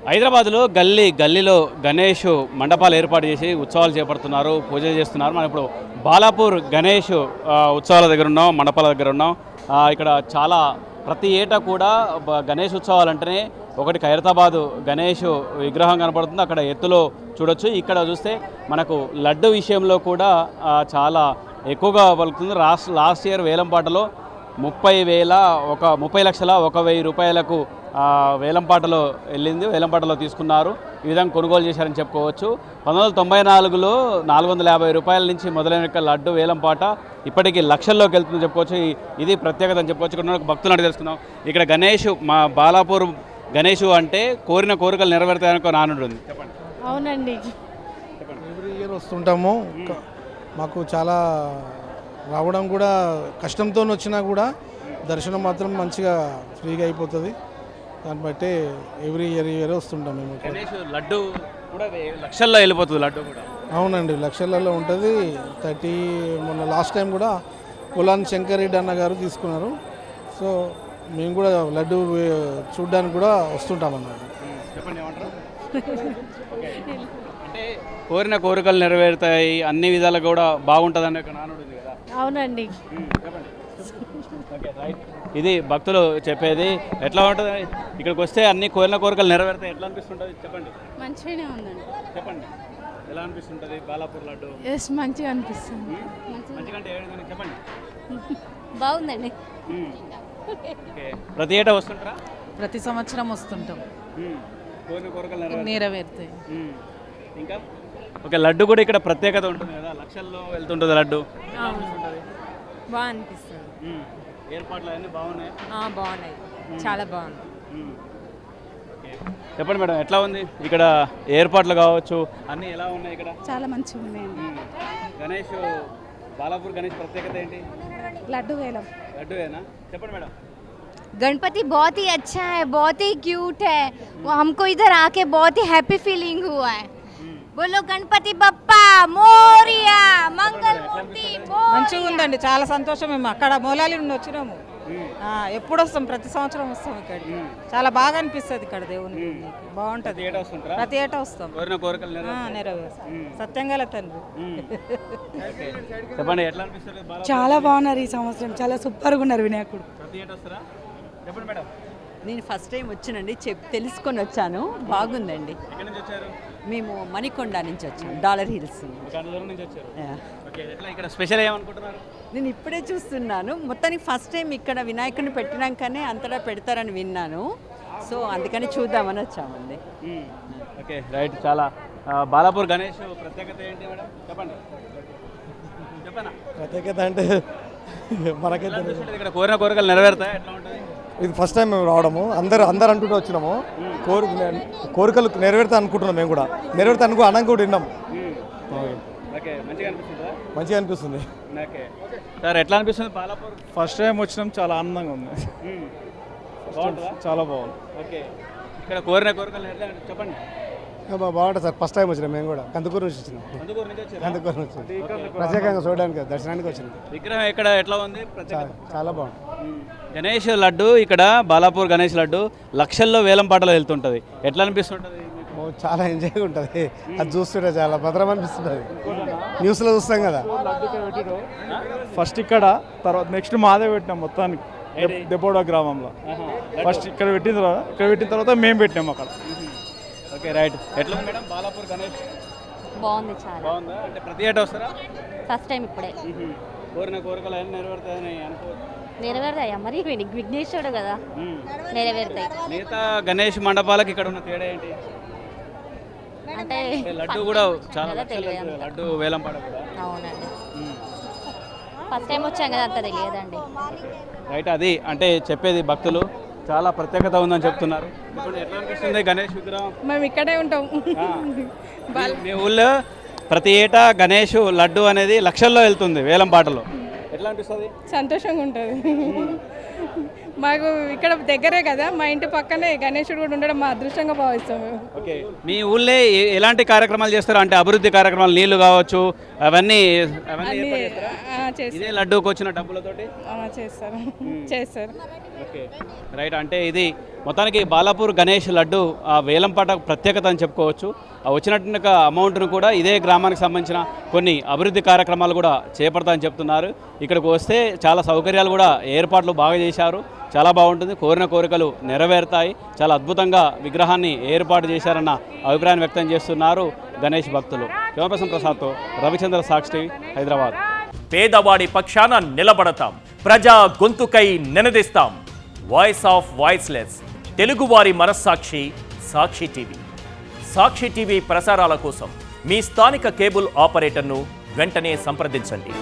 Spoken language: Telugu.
హైదరాబాద్లో గల్లీలో గణేష్ మండపాలు ఏర్పాటు చేసి ఉత్సవాలు చేపడుతున్నారు, పూజలు చేస్తున్నారు. మనం ఇప్పుడు బాలాపూర్ గణేష్ ఉత్సవాల దగ్గర ఉన్నాం, మండపాల దగ్గర ఉన్నాం. ఇక్కడ చాలా ప్రతి ఏటా కూడా గణేష్ ఉత్సవాలు అంటేనే ఒకటి ఖైరతాబాద్ గణేష్ విగ్రహం కనపడుతుంది, అక్కడ ఎత్తులో చూడొచ్చు. ఇక్కడ చూస్తే మనకు లడ్డు విషయంలో కూడా చాలా ఎక్కువగా పలుకుతుంది. లాస్ట్ ఇయర్ వేలంపాటలో 30,01,00,000 రూపాయలకు వేలంపాటలో వెళ్ళింది, వేలంపాటలో తీసుకున్నారు. ఈ విధంగా కొనుగోలు చేశారని చెప్పుకోవచ్చు. 1994లో 450 రూపాయల నుంచి మొదలైన లడ్డు వేలంపాట ఇప్పటికీ లక్షల్లోకి వెళ్తుందని చెప్పుకోవచ్చు. ఇది ప్రత్యేకత అని చెప్పుకోవచ్చు. ఇక్కడ భక్తులు అడిగి తెలుసుకుందాం. ఇక్కడ గణేష్, మా బాలాపూర్ గణేష్ అంటే కోరిన కోరికలు నెరవేరుతాయని నానుంటుంది. చెప్పండి. అవునండి, ఎవ్రీ ఇయర్ వస్తుంటాము. మాకు చాలా రావడం కూడా కష్టంతో వచ్చినా కూడా దర్శనం మాత్రం మంచిగా ఫ్రీగా అయిపోతుంది. దాన్ని బట్టి ఎవ్రీ ఇయర్ వస్తుంటాం మేము. గణేష్ లడ్డు కూడా లక్షల్లో వెళ్ళిపోతుంది. లడ్డు కూడా అవునండి, లక్షలలో ఉంటుంది. మొన్న లాస్ట్ టైం కూడా కులాన్ శంకర్ రెడ్డి అన్న గారు తీసుకున్నారు. సో మేము కూడా లడ్డు చూడడానికి కూడా వస్తుంటాం అన్నమాట. చెప్పండి, ఏమంటారు? అంటే కోరిన కోరికలు నెరవేరుతాయి, అన్ని విధాలు కూడా బాగుంటుంది అనే నానుడు ఉంది కదా. అవునండి. చెప్పండి. Okay, right. ఇది భక్తులు చెప్పేది. ఎట్లా ఉంటుంది ఇక్కడికి వస్తే అన్ని కోరిన కోరికలు నెరవేరుతాయి, ఎట్లా అనిపిస్తుంటుంది? చెప్పండి. మంచిగానే ఉందండి. చెప్పండి, ఎలా అనిపిస్తుంటుంది బాలాపూర్ లడ్డు? ఎస్, మంచిగా అనిపిస్తుంది. మంచిగా అంటే చెప్పండి. బాగుందండి. ఓకే, ప్రతి ఏటా వస్తుంటారా? ప్రతి సంవత్సరం వస్తుంటాం, కోరిన కోరికలు నెరవేరుతాయి. ఇంకా ఓకే, లడ్డు కూడా ఇక్కడ ప్రత్యేకత ఉంటుంది కదా, లక్షల్లో వెళ్తుంటుంది లడ్డు. బాగా అనిపిస్తుంది. ఏర్పాట్లు అన్నీ బాగున్నాయి. బాగున్నాయి, చాలా బాగుంది. చెప్పండి మేడం, ఎట్లా ఉంది ఇక్కడ ఏర్పాట్లు కావచ్చు, అన్నీ ఎలా ఉన్నాయి ఇక్కడ? చాలా మంచిగా ఉన్నాయండి. గణేష్, బాలాపూర్ గణేష్ ప్రత్యేకత ఏంటి? లడ్డు వేలం. లడ్డువేనా? చెప్పండి మేడం. गणपति बहुत ही अच्छा है, बहुत ही क्यूट है. वो हमको इधर आके बहुत ही हैप्पी फीलिंग हुआ है. बोलो गणपति बप्पा मोरिया, मंगल मूर्ति మంచిగా ఉందండి, చాలా సంతోషం. మేము అక్కడ మూలాలి నుండి వచ్చినాము, ఎప్పుడు వస్తాం, ప్రతి సంవత్సరం వస్తాం ఇక్కడికి. చాలా బాగా అనిపిస్తుంది ఇక్కడ దేవుని బాగుంటుంది. ప్రతి ఏటా వస్తాం, నెరవేరుస్తాం. సత్యంగా తండ్రి. చెప్పండి, ఎట్లా అనిపిస్తుంది? చాలా బాగున్నారు ఈ సంవత్సరం, చాలా సూపర్గా ఉన్నారు వినాయకుడు. ప్రతి ఏటా వస్తారా? చెప్పండి మేడం. నేను ఫస్ట్ టైం వచ్చానండి, తెలుసుకొని వచ్చాను, బాగుందండి. ఎక్కడి నుంచి వచ్చారు? మేము మణికొండ నుంచి వచ్చాం, డాలర్ హిల్స్. ఇక్కడ స్పెషల్ ఏమనుకుంటున్నారు? నేను ఇప్పుడే చూస్తున్నాను. మొత్తానికి ఫస్ట్ టైం ఇక్కడ వినాయకుడిని పెట్టినాకనే అంతటా పెడతారని విన్నాను, సో అందుకని చూద్దామని వచ్చామండి. Okay, right. చాలా బాలాపూర్ గణేష్ ప్రత్యేకత ఏంటి మేడం? చెప్పండి. చెప్పనా? ప్రత్యేకత అంటే మనకైతే ఇక్కడ కోరిన కోరికలు నెరవేరుతాయి, ఎట్లా ఉంటుంది? ఇది ఫస్ట్ టైం మేము రావడము. అందరు అంటుంటే వచ్చినాము. కోరికలు నెరవేరుతా అనుకుంటున్నాం. మేము కూడా నెరవేరుతా అన్నం కూడా విన్నాం. ఓకే, మంచిగా అనిపిస్తుందా? మంచిగా అనిపిస్తుంది. ఓకే సార్, ఎట్లా అనిపిస్తుంది బాలాపూర్? ఫస్ట్ టైం వచ్చినాం, చాలా ఆనందంగా ఉంది. చాలా బాగుంది. ఓకే, ఇక్కడ కోరిన కోరికలు నెరవేరుతాయి, చెప్పండి. బాగుంటుంది సార్. ఫస్ట్ టైం వచ్చినాం మేము కూడా. కందుకూరు నుంచి వచ్చినాం. కందుకూరు నుంచి ప్రత్యేకంగా చూడడానికి, దర్శనానికి వచ్చినాం. విగ్రహం ఇక్కడ ఎట్లా ఉంది? చాలా బాగుంది. గణేష్ లడ్డు, ఇక్కడ బాలాపూర్ గణేష్ లడ్డు లక్షల్లో వేలం పాటలో వెళ్తుంటుంది, ఎట్లా అనిపిస్తుంటుంది? చాలా ఎంజాయ్గా ఉంటుంది. అది చూస్తుంటే చాలా భద్రం అనిపిస్తుంది. న్యూస్లో చూస్తాం కదా. ఫస్ట్ ఇక్కడ, తర్వాత నెక్స్ట్ మాదే పెట్టినాం మొత్తానికి దెబ్బోడా గ్రామంలో. ఫస్ట్ ఇక్కడ పెట్టిన తర్వాత మేము పెట్టినాం అక్కడ. Okay, right. ఎట్లా మేడం బాలాపూర్ గణేష్? బాగుంది, చాలా బాగుందా? అంటే ప్రతి ఏటా వస్తారా? ఫస్ట్ టైం ఇప్పుడే. కోరిన కోరికలు అన్నీ నెరవేరుతాయని అనుకోవచ్చు. నెరవేరుతాయా? మరి విఘ్నేశ్వరుడు కదా, నెరవేరుతాయి. మిగతా గణేష్ మండపాలకు ఇక్కడ ఉన్న తేడా ఏంటి? అంటే లడ్డు కూడా చాలా లడ్డు వేలం పాట కూడా. అవునండి, ఫస్ట్ టైం వచ్చాం కదా, అంత తెలియదండి. రైట్, అది అంటే చెప్పేది భక్తులు చాలా ప్రత్యేకత ఉందని చెప్తున్నారు. ఇప్పుడు ఎట్లా అనిపిస్తుంది గణేష్ విగ్రహం? మేము ఇక్కడే ఉంటాం. మీ ఊళ్ళో ప్రతి ఏటా గణేష్ లడ్డు అనేది లక్షల్లో వెళ్తుంది వేలం పాటలో, ఎట్లా అనిపిస్తుంది? సంతోషంగా ఉంటుంది. మాకు ఇక్కడ దగ్గరే కదా, మా ఇంటి పక్కనే గణేశుడు కూడా ఉండడం మా అదృష్టంగా భావిస్తాం మేము. ఓకే, మీ ఊళ్ళో ఎలాంటి కార్యక్రమాలు చేస్తారు? అంటే అభివృద్ధి కార్యక్రమాలు, నీళ్లు కావచ్చు, అవన్నీ అన్ని ఏర్పాటు చేస్తారా? చేస్తారు. ఇదే లడ్డూకి వచ్చిన డబ్బులతోటి చేస్తారు చేస్తారు. Okay, right. అంటే ఇది మొత్తానికి బాలాపూర్ గణేష్ లడ్డు ఆ వేలంపాట ప్రత్యేకత అని చెప్పుకోవచ్చు. ఆ వచ్చినట్టు అమౌంట్ను కూడా ఇదే గ్రామానికి సంబంధించిన కొన్ని అభివృద్ధి కార్యక్రమాలు కూడా చేపడతామని చెప్తున్నారు. ఇక్కడికి వస్తే చాలా సౌకర్యాలు కూడా ఏర్పాట్లు బాగా చేశారు, చాలా బాగుంటుంది, కోరిన కోరికలు నెరవేరుతాయి, చాలా అద్భుతంగా విగ్రహాన్ని ఏర్పాటు చేశారన్న అభిప్రాయం వ్యక్తం చేస్తున్నారు గణేష్ భక్తులు. శివప్రసన్న ప్రసాద్తో రవిచంద్ర, సాక్షి టీవీ, హైదరాబాద్. పేదవాడి పక్షాన నిలబడతాం, ప్రజా గొంతుకై నినదిస్తాం. వాయిస్ ఆఫ్ వాయిస్లెస్, తెలుగువారి మనస్సాక్షి సాక్షి టీవీ. సాక్షి టీవీ ప్రసారాల కోసం మీ స్థానిక కేబుల్ ఆపరేటర్ను వెంటనే సంప్రదించండి.